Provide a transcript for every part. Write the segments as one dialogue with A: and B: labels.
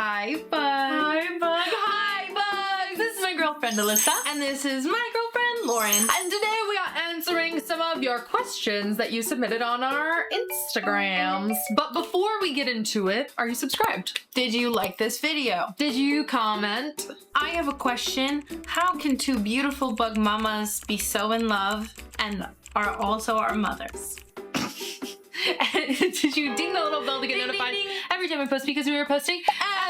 A: Hi, Bug.
B: Hi, Bug. Hi, Bug. This is my girlfriend, Alyssa.
A: And this is my girlfriend, Lauren.
B: And today we are answering some of your questions that you submitted on our Instagrams. But before we get into it, are you subscribed?
A: Did you like this video?
B: Did you comment?
A: I have a question. How can two beautiful bug mamas be so in love and are also our mothers?
B: And did you ding the little bell to get
A: Ding,
B: notified
A: ding, ding.
B: every time we post, because we are posting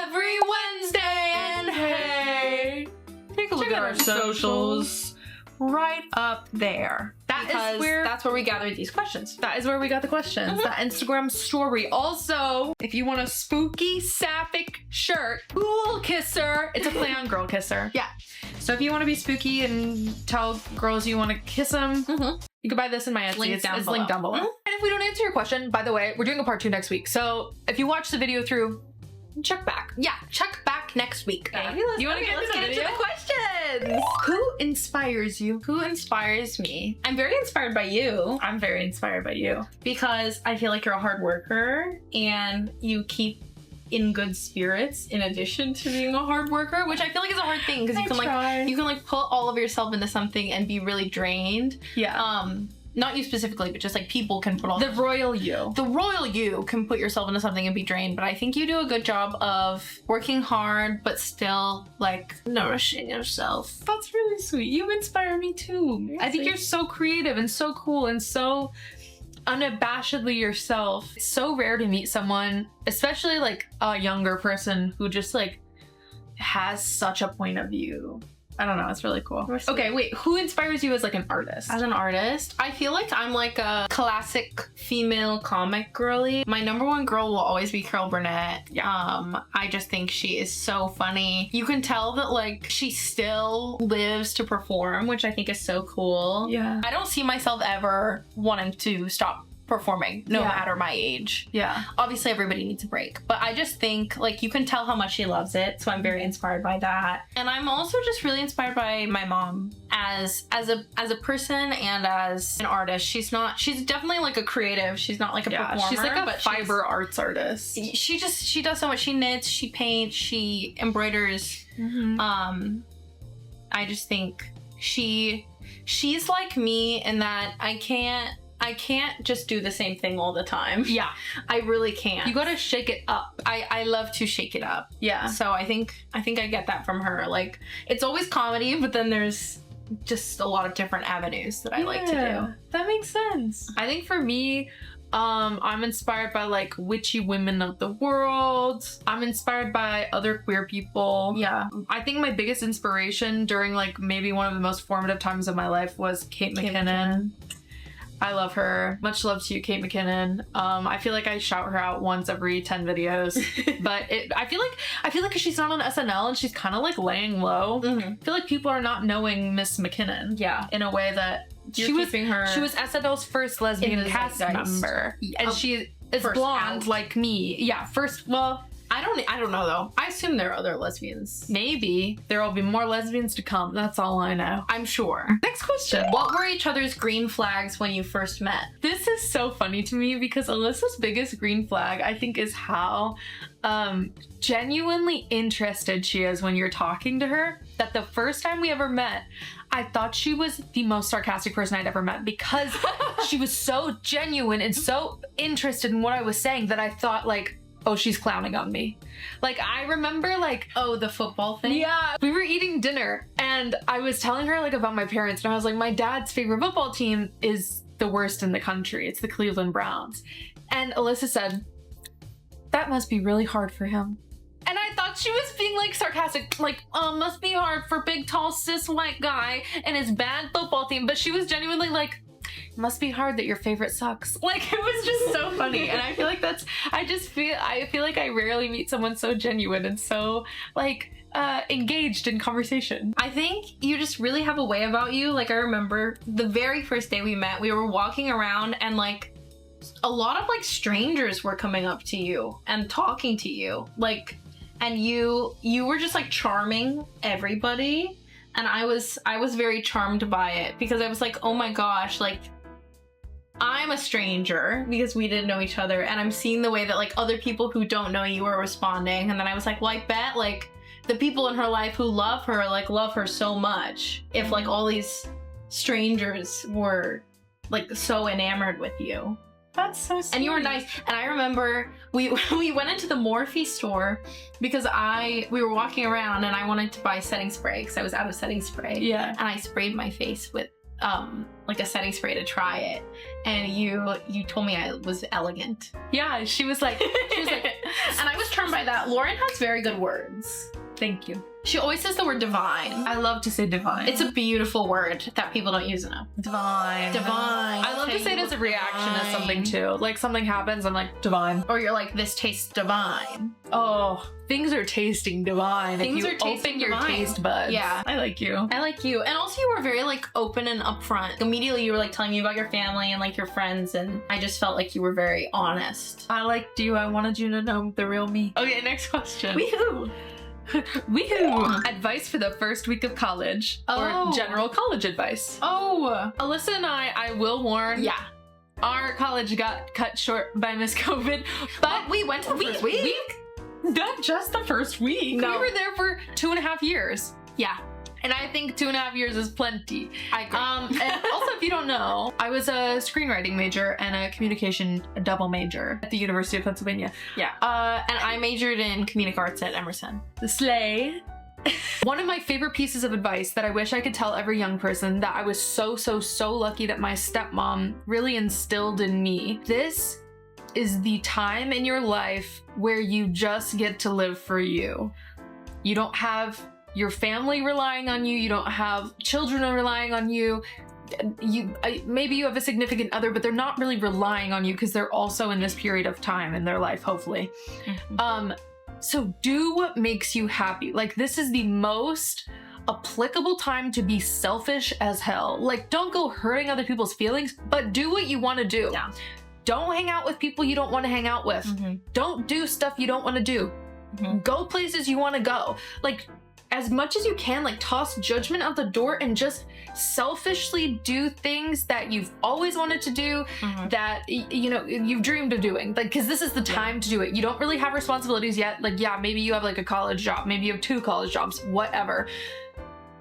B: every Wednesday? And hey, take a look at our socials right up there.
A: Because that's where we gathered these questions.
B: That is where we got the questions. That Instagram story. Also, if you want a spooky sapphic shirt, Ghoul Kisser. It's a play on girl kisser.
A: Yeah.
B: So if you want to be spooky and tell girls you want to kiss them, you can buy this in my Etsy. It's linked down below. And if we don't answer your question, by the way, we're doing a part 2 next week. So if you watch the video through, check back.
A: Yeah, check back next week.
B: Okay, you want to get into the
A: questions.
B: Who inspires you?
A: Who inspires me? I'm very inspired by you
B: I'm very inspired by you.
A: because I feel like you're a hard worker and you keep in good spirits in addition to being a hard worker, which I feel like is a hard thing because you can like put all of yourself into something and be really drained.
B: Yeah.
A: Not you specifically, but just like people can put all
B: The royal you.
A: the royal you can put yourself into something and be drained, but I think you do a good job of working hard but still like nourishing yourself.
B: That's really sweet. You inspire me too. I think you're so creative and so cool and so unabashedly yourself. It's so rare to meet someone, especially like a younger person, who just like has such a point of view. I don't know, it's really cool. Okay, wait, who inspires you as like an artist?
A: As an artist, I feel like I'm like a classic female comic girly. My number one girl will always be Carol Burnett. I just think she is so funny. You can tell that like she still lives to perform, which I think is so cool.
B: Yeah.
A: I don't see myself ever wanting to stop performing, no matter my age.
B: Yeah.
A: Obviously everybody needs a break, but I just think like you can tell how much she loves it, so I'm very inspired by that. And I'm also just really inspired by my mom as a person and as an artist. She's definitely like a creative. She's not like a performer.
B: She's like a
A: but
B: fiber arts artist.
A: She does so much. She knits, she paints, she embroiders. I just think she's like me in that I can't just do the same thing all the time.
B: Yeah.
A: I really can't.
B: You gotta shake it up.
A: I love to shake it up.
B: Yeah.
A: So I think I get that from her. Like, it's always comedy, but then there's just a lot of different avenues that I like to do.
B: That makes sense. I think for me, I'm inspired by like witchy women of the world. I'm inspired by other queer people.
A: Yeah.
B: I think my biggest inspiration during like maybe one of the most formative times of my life was Kate McKinnon. I love her. Much love to you, Kate McKinnon. I feel like I shout her out once every 10 videos, but I feel like cause she's not on SNL and she's kind of like laying low. I feel like people are not knowing Miss McKinnon. Yeah. In a way that she was SNL's first lesbian cast member, and she is blonde like me. Yeah.
A: I don't know though. I assume there are other lesbians.
B: Maybe there will be more lesbians to come. That's all I know.
A: I'm sure.
B: Next question.
A: What were each other's green flags when you first met?
B: This is so funny to me because Alyssa's biggest green flag, I think, is how genuinely interested she is when you're talking to her. That the first time we ever met, I thought she was the most sarcastic person I'd ever met because she was so genuine and so interested in what I was saying that I thought like, oh, she's clowning on me. Like, I remember like,
A: oh, the football thing?
B: Yeah. We were eating dinner and I was telling her like about my parents and I was like, my dad's favorite football team is the worst in the country. It's the Cleveland Browns. And Alyssa said, that must be really hard for him. And I thought she was being like sarcastic, like, must be hard for big, tall, cis white guy and his bad football team. But she was genuinely like, must be hard that your favorite sucks. Like, it was just so funny. And I feel like I feel like I rarely meet someone so genuine and so like engaged in conversation.
A: I think you just really have a way about you. Like, I remember the very first day we met, we were walking around and like a lot of like strangers were coming up to you and talking to you, like, and you were just like charming everybody. And I was very charmed by it because I was like, oh my gosh, like I'm a stranger because we didn't know each other, and I'm seeing the way that like other people who don't know you are responding, and then I was like, well, I bet like the people in her life who love her like love her so much if like all these strangers were like so enamored with you.
B: That's so sweet.
A: And you were nice. And I remember we went into the Morphe store because we were walking around and I wanted to buy setting spray because I was out of setting spray.
B: Yeah.
A: And I sprayed my face with like a setting spray to try it. And you told me I was elegant.
B: Yeah, she was like,
A: and I was charmed by that. Lauren has very good words.
B: thank you.
A: She always says the word divine.
B: I love to say divine.
A: It's a beautiful word that people don't use enough.
B: divine.
A: Divine.
B: I love to say it as a reaction to something too. Like something happens, I'm like, divine.
A: Or you're like, this tastes divine.
B: Oh, things are tasting divine.
A: Things
B: if
A: are
B: you
A: tasting
B: open your
A: divine.
B: taste buds.
A: Yeah.
B: I like you.
A: I like you. And also you were very like open and upfront. Immediately you were like telling me about your family and like your friends, and I just felt like you were very honest.
B: I liked you. I wanted you to know the real me. Okay, next question.
A: Woohoo!
B: Woohoo! Advice for the first week of college.
A: Oh.
B: Or general college advice.
A: Oh!
B: Alyssa and I will warn.
A: Yeah.
B: Our college got cut short by Miss COVID, but
A: we went to the first week?
B: Not just the first week.
A: No.
B: We were there for 2.5 years.
A: Yeah.
B: And I think 2.5 years is plenty.
A: I agree.
B: And also, if you don't know, I was a screenwriting major and a communication double major at the University of Pennsylvania.
A: Yeah. And I majored in comedic arts at Emerson.
B: The slay. One of my favorite pieces of advice that I wish I could tell every young person that I was so lucky that my stepmom really instilled in me. This is the time in your life where you just get to live for you. You don't have your family relying on you. You don't have children relying on you. Maybe you have a significant other, but they're not really relying on you because they're also in this period of time in their life, hopefully.
A: Mm-hmm.
B: So do what makes you happy. Like, this is the most applicable time to be selfish as hell. Like, don't go hurting other people's feelings, but do what you want to do.
A: Yeah.
B: Don't hang out with people you don't want to hang out with.
A: Mm-hmm.
B: Don't do stuff you don't want to do.
A: Mm-hmm.
B: Go places you want to go. Like, as much as you can, like, toss judgment out the door and just selfishly do things that you've always wanted to do,
A: Mm-hmm.
B: that, you know, you've dreamed of doing. Like, because this is the time to do it. You don't really have responsibilities yet. Like, yeah, maybe you have like a college job. Maybe you have 2 college jobs, whatever.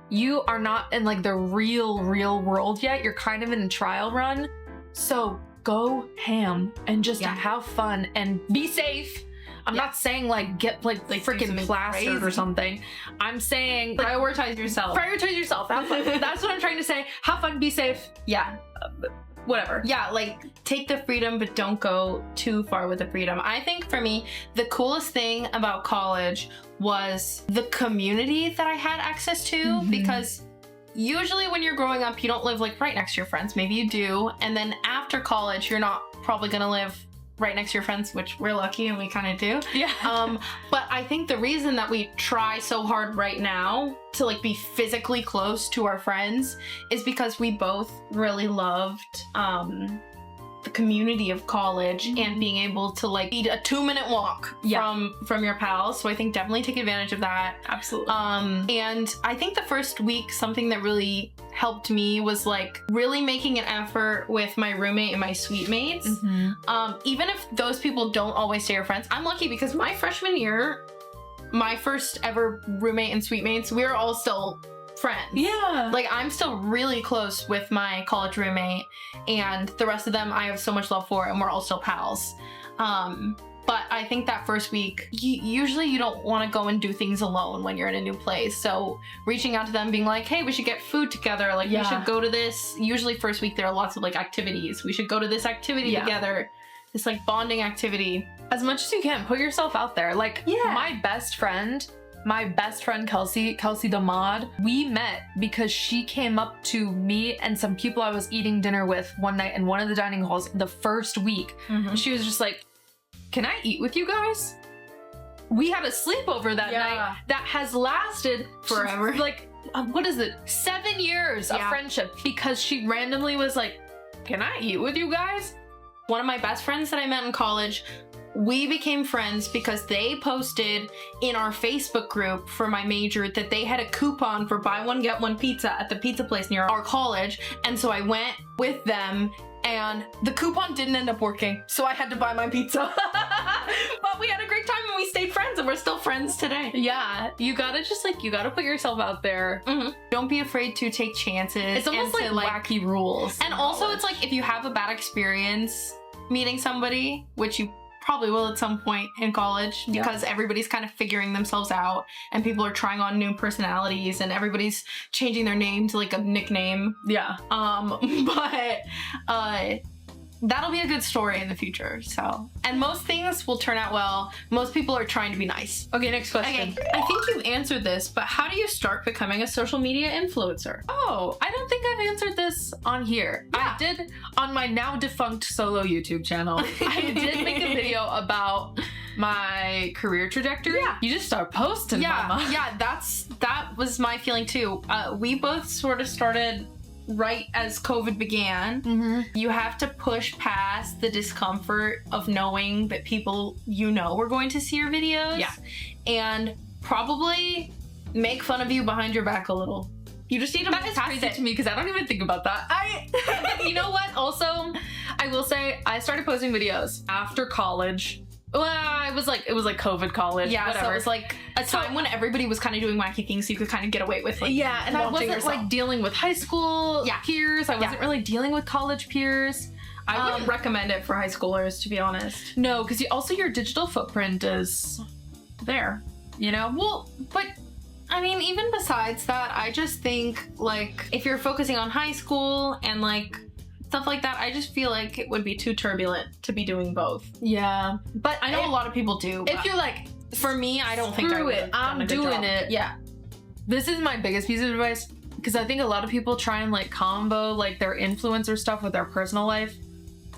B: You are not in like the real world yet. You're kind of in a trial run. So go ham and just have fun and be safe. I'm not saying like get like freaking plastered or something. I'm saying like,
A: prioritize yourself.
B: prioritize yourself. Have fun. That's what I'm trying to say. Have fun, be safe.
A: Yeah.
B: Whatever.
A: Yeah, like take the freedom, but don't go too far with the freedom. I think for me, the coolest thing about college was the community that I had access to, because usually when you're growing up, you don't live like right next to your friends. Maybe you do. And then after college, you're not probably gonna live right next to your friends, which we're lucky and we kind of do.
B: Yeah.
A: But I think the reason that we try so hard right now to like be physically close to our friends is because we both really loved the community of college and being able to like be a 2-minute walk from your pals. So I think definitely take advantage of that.
B: Absolutely.
A: And I think the first week, something that really helped me was like really making an effort with my roommate and my suite mates. Even if those people don't always stay your friends. I'm lucky because my freshman year, my first ever roommate and suite mates, we were all still friends.
B: Yeah.
A: Like, I'm still really close with my college roommate, and the rest of them I have so much love for, and we're all still pals. But I think that first week, usually you don't want to go and do things alone when you're in a new place. So reaching out to them, being like, hey, we should get food together. Like, we should go to this. Usually first week, there are lots of like activities. We should go to this activity together. This like bonding activity.
B: As much as you can, put yourself out there. Like, my best friend Kelsey the mod, we met because she came up to me and some people I was eating dinner with one night in one of the dining halls the first week. She was just like, can I eat with you guys? We had a sleepover that night that has lasted
A: forever.
B: Like, what is it? 7 years of friendship, because she randomly was like, can I eat with you guys?
A: One of my best friends that I met in college, we became friends because they posted in our Facebook group for my major that they had a coupon for buy one, get one pizza at the pizza place near our college. And so I went with them and the coupon didn't end up working, so I had to buy my pizza. But we had a great time and we stayed friends, and we're still friends today.
B: Yeah, you gotta just you gotta put yourself out there.
A: Don't be afraid to take chances.
B: It's almost like wacky rules.
A: And also it's like if you have a bad experience meeting somebody, which you probably will at some point in college, because everybody's kind of figuring themselves out and people are trying on new personalities and everybody's changing their name to like a nickname.
B: Yeah.
A: But that'll be a good story in the future. So, and most things will turn out well. Most people are trying to be nice.
B: Okay, next question.
A: Okay, I think you've answered this, but how do you start becoming a social media influencer?
B: Oh, I don't think I've answered this on here.
A: Yeah.
B: I did on my now defunct solo YouTube channel. I did make a video about my career trajectory.
A: Yeah.
B: You just start posting, mama.
A: Yeah, that was my feeling too. We both sort of started right as COVID began. You have to push past the discomfort of knowing that people were going to see your videos.
B: Yeah.
A: And probably make fun of you behind your back a little. You just need to
B: That is crazy to me because I don't even think about that. You know what? Also, I will say I started posting videos after college. Well, it was like COVID college.
A: Yeah,
B: whatever.
A: so it was like a time when everybody was kind of doing wacky things, so you could kind of get away with
B: and I wasn't
A: yourself.
B: like dealing with high school peers. I wasn't really dealing with college peers.
A: I wouldn't recommend it for high schoolers, to be honest.
B: No, because also your digital footprint is there,
A: Well, but I mean, even besides that, I just think like if you're focusing on high school and like stuff like that, I just feel like it would be too turbulent to be doing both.
B: Yeah,
A: but I know a lot of people do.
B: If you're like,
A: for me, I don't think I
B: screw
A: would.
B: it, I'm doing it.
A: Yeah.
B: This is my biggest piece of advice because I think a lot of people try and like combo like their influencer stuff with their personal life.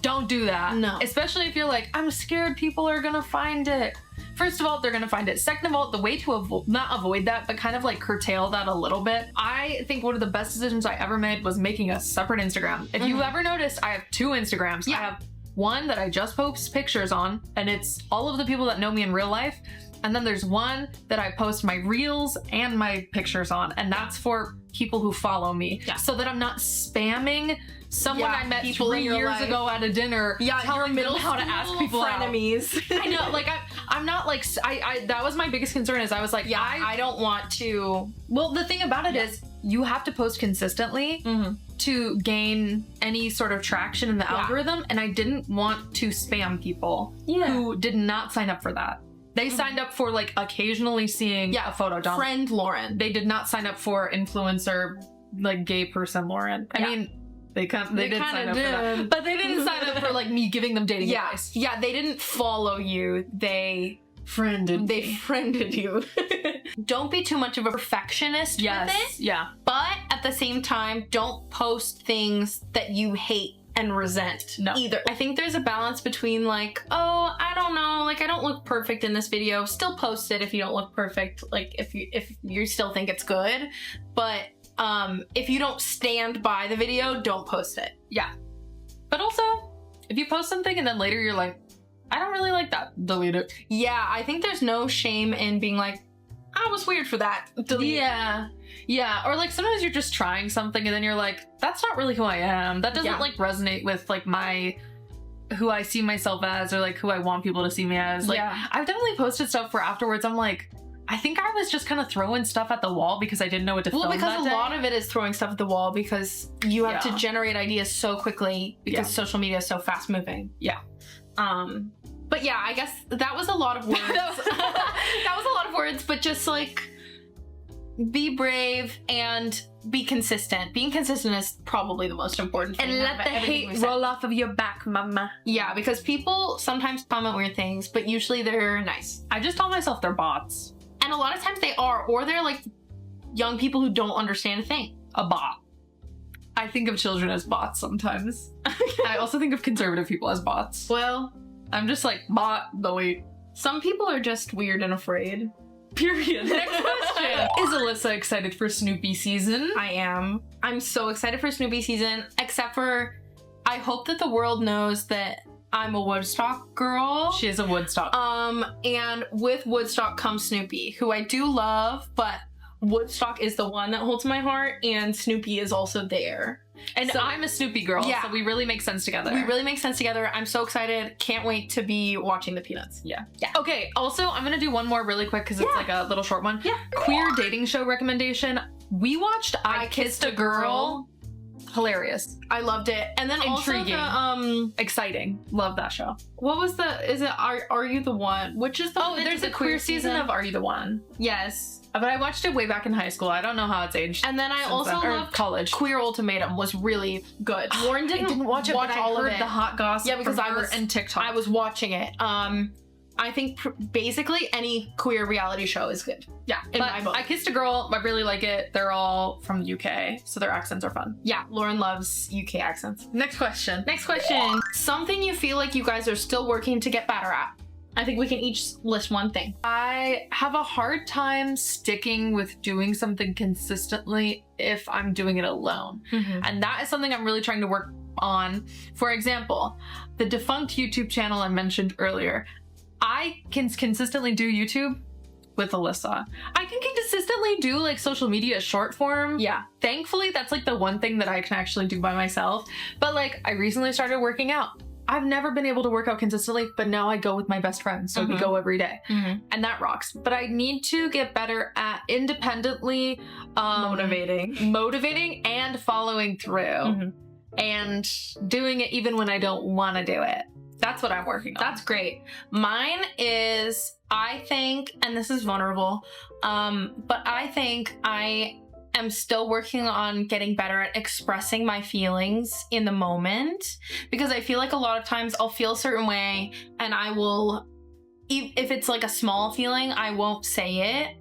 B: Don't do that.
A: No.
B: Especially if you're like, I'm scared people are gonna find it. First of all, they're gonna find it. Second of all, the way to not avoid that, but kind of like curtail that a little bit. I think one of the best decisions I ever made was making a separate Instagram. If you ever noticed, I have 2 Instagrams.
A: Yeah.
B: I have one that I just post pictures on, and it's all of the people that know me in real life. And then there's one that I post my reels and my pictures on, and that's for people who follow me.
A: Yeah.
B: So that I'm not spamming someone I met
A: people
B: 3
A: in your
B: years
A: life.
B: ago at a dinner, telling them how to ask people out.
A: frenemies.
B: I know, like I'm not like I that was my biggest concern is I was like,
A: I don't want to.
B: Well, the thing about it is you have to post consistently to gain any sort of traction in the algorithm, and I didn't want to spam people who did not sign up for that. They signed up for like occasionally seeing a photo dump.
A: Friend Lauren.
B: They did not sign up for influencer, like gay person Lauren. I mean, they did sign up for that, but they didn't sign up for like me giving them dating advice.
A: Yeah, they didn't follow you. They friended you. Don't be too much of a perfectionist with it.
B: Yeah.
A: But at the same time, don't post things that you hate and resent either. I think there's a balance between like, oh, I don't know, like I don't look perfect in this video. Still post it if you don't look perfect. Like if you still think it's good, but if you don't stand by the video, don't post it.
B: Yeah. But also, if you post something and then later you're like, I don't really like that, delete it.
A: Yeah, I think there's no shame in being like, I was weird for that. Delete it.
B: Yeah, or like sometimes you're just trying something and then you're like, that's not really who I am. That doesn't like resonate with like who I see myself as or like who I want people to see me as. Like I've definitely posted stuff where afterwards I'm like, I think I was just kind of throwing stuff at the wall because I didn't know what to film that day.
A: Well, because a lot of it is throwing stuff at the wall because you have to generate ideas so quickly because social media is so fast moving.
B: Yeah.
A: But yeah, I guess that was a lot of words. That was a lot of words, but just like be brave and be consistent. Being consistent is probably the most important thing.
B: And let the hate roll off of your back, mama.
A: Yeah, because people sometimes comment weird things, but usually they're nice.
B: I just tell myself they're bots.
A: And a lot of times they are, or they're like young people who don't understand a thing.
B: A bot. I think of children as bots sometimes. I also think of conservative people as bots.
A: Well,
B: I'm just like, bot, delete.
A: Some people are just weird and afraid.
B: Period. Next question. Is Alyssa excited for Snoopy season?
A: I am. I'm so excited for Snoopy season, except for I hope that the world knows that I'm a Woodstock girl.
B: She is a Woodstock.
A: And with Woodstock comes Snoopy, who I do love, but Woodstock is the one that holds my heart, and Snoopy is also there.
B: And
A: So-
B: I'm a Snoopy girl,
A: Yeah.
B: so we really make sense together.
A: We really make sense together. I'm so excited. Can't wait to be watching the Peanuts.
B: Yeah.
A: Yeah.
B: Okay, also, I'm gonna do one more really quick because it's
A: Yeah.
B: like a little short one.
A: Yeah.
B: Queer dating show recommendation. We watched I Kissed a Girl. Hilarious.
A: I loved it. And then
B: Intriguing.
A: also the
B: Exciting. Love that show.
A: what was the is it Are You the One? Which is the
B: Oh, there's a queer season of Are You the One?
A: Yes.
B: But I watched it way back in high school. I don't know how it's aged.
A: And then I
B: since
A: also
B: then. Or
A: loved
B: college.
A: Queer Ultimatum was really good. Lauren
B: I didn't watch it, but I
A: all of
B: heard
A: it.
B: the hot gossip.
A: Yeah, because
B: from
A: I
B: her
A: was-
B: and TikTok.
A: I was watching it. I think basically any queer reality show is good.
B: yeah.
A: in
B: But
A: my book.
B: I Kissed a Girl. I really like it. They're all from the UK, so their accents are fun.
A: Yeah, Lauren loves UK accents.
B: Next question.
A: Next question. Something you feel like you guys are still working to get better at. I think we can each list one thing.
B: I have a hard time sticking with doing something consistently if I'm doing it alone. And that is something I'm really trying to work on. For example, the defunct YouTube channel I mentioned earlier. I can consistently do YouTube with Alyssa. I can consistently do like social media short form.
A: Yeah.
B: Thankfully, that's like the one thing that I can actually do by myself. But like, I recently started working out. I've never been able to work out consistently, but now I go with my best friend. So we go every day. And that rocks. But I need to get better at independently motivating and following through and doing it even when I don't want to do it. That's what I'm working on.
A: That's great. Mine is, I think, and this is vulnerable, but I think I am still working on getting better at expressing my feelings in the moment, because I feel like a lot of times I'll feel a certain way and I will, if it's like a small feeling, I won't say it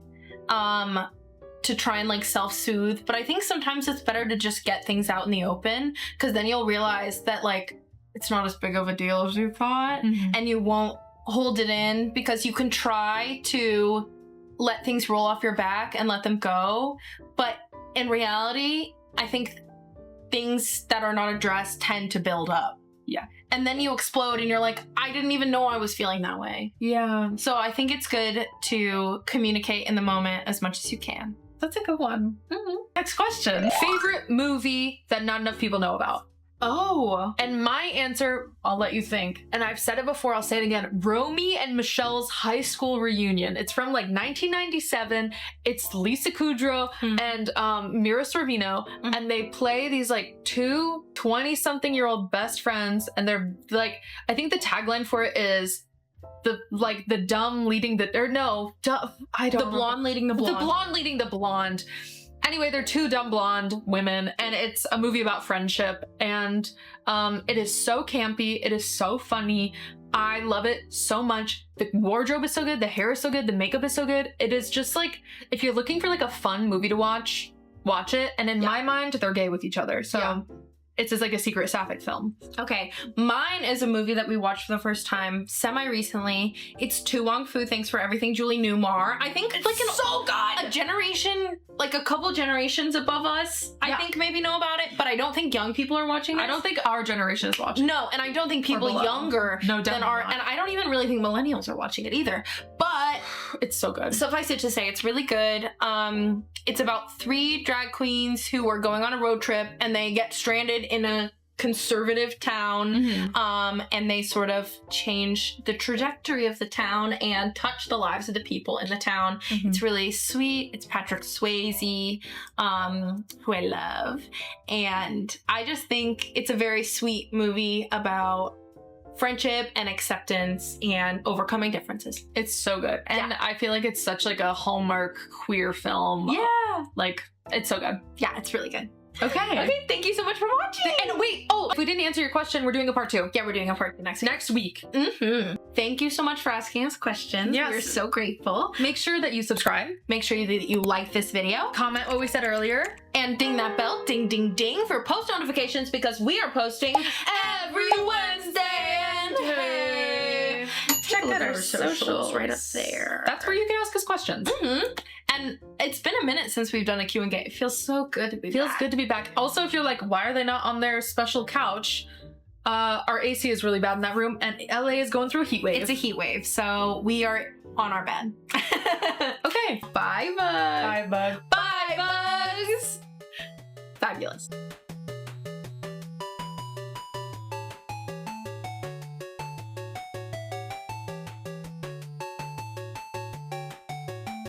A: to try and like self-soothe. But I think sometimes it's better to just get things out in the open, because then you'll realize that like it's not as big of a deal as you thought, and you won't hold it in, because you can try to let things roll off your back and let them go. But in reality, I think things that are not addressed tend to build up.
B: Yeah.
A: And then you explode and you're like, I didn't even know I was feeling that way.
B: Yeah.
A: So I think it's good to communicate in the moment as much as you can.
B: That's a good one. Next question. Favorite movie that not enough people know about?
A: Oh.
B: And my answer, I'll let you think. And I've said it before, I'll say it again. Romy and Michelle's high school reunion. It's from like 1997. It's Lisa Kudrow and Mira Sorvino. And they play these like two 20-something-year-old best friends. And they're like, I think the tagline for it is the dumb leading the, or no, I don't
A: The blonde leading the blonde.
B: The blonde leading the blonde. Anyway, they're two dumb blonde women, and it's a movie about friendship, and it is so campy. It is so funny. I love it so much. The wardrobe is so good. The hair is so good. The makeup is so good. It is just like, if you're looking for like a fun movie to watch it. And in my mind, they're gay with each other. So it's just like a secret sapphic film.
A: Okay, mine is a movie that we watched for the first time semi-recently. It's To Wong Fu, Thanks for Everything, Julie Newmar. I think it's like
B: so good.
A: a generation, like a couple generations above us, I think maybe know about it, but I don't think young people are watching it.
B: I don't think our generation is watching.
A: No, and I don't think people
B: below.
A: younger
B: No,
A: than
B: definitely
A: our,
B: not.
A: and I don't even really think millennials are watching it either. But
B: It's so good.
A: suffice it to say, it's really good. It's about 3 drag queens who are going on a road trip, and they get stranded in a conservative town, and they sort of change the trajectory of the town and touch the lives of the people in the town. It's really sweet. It's Patrick Swayze, who I love, and I just think it's a very sweet movie about friendship and acceptance and overcoming differences.
B: It's so good. And I feel like it's such like a Hallmark queer film.
A: Yeah.
B: Like, it's so good.
A: Yeah, it's really good.
B: Okay.
A: Thank you so much for watching.
B: And wait, if we didn't answer your question, we're doing a part 2.
A: Yeah, we're doing a part next week.
B: Next week.
A: Thank you so much for asking us questions.
B: Yes.
A: We're so grateful.
B: Make sure that you subscribe,
A: Make sure that you like this video
B: comment what we said earlier.
A: and ding that bell, ding, ding, ding, for post notifications, because we are posting every Wednesday. And hey, check out our socials right up there.
B: That's where you can ask us questions.
A: And it's been a minute since we've done a Q&Gay. It feels so good to be
B: Feels
A: back.
B: good to be back. Also, if you're like, why are they not on their special couch? Our AC is really bad in that room, and LA is going through a heat wave.
A: It's a heat wave, so we are on our bed.
B: Okay.
A: Bye, bugs.
B: Bye, bug.
A: Bye, bugs. Fabulous.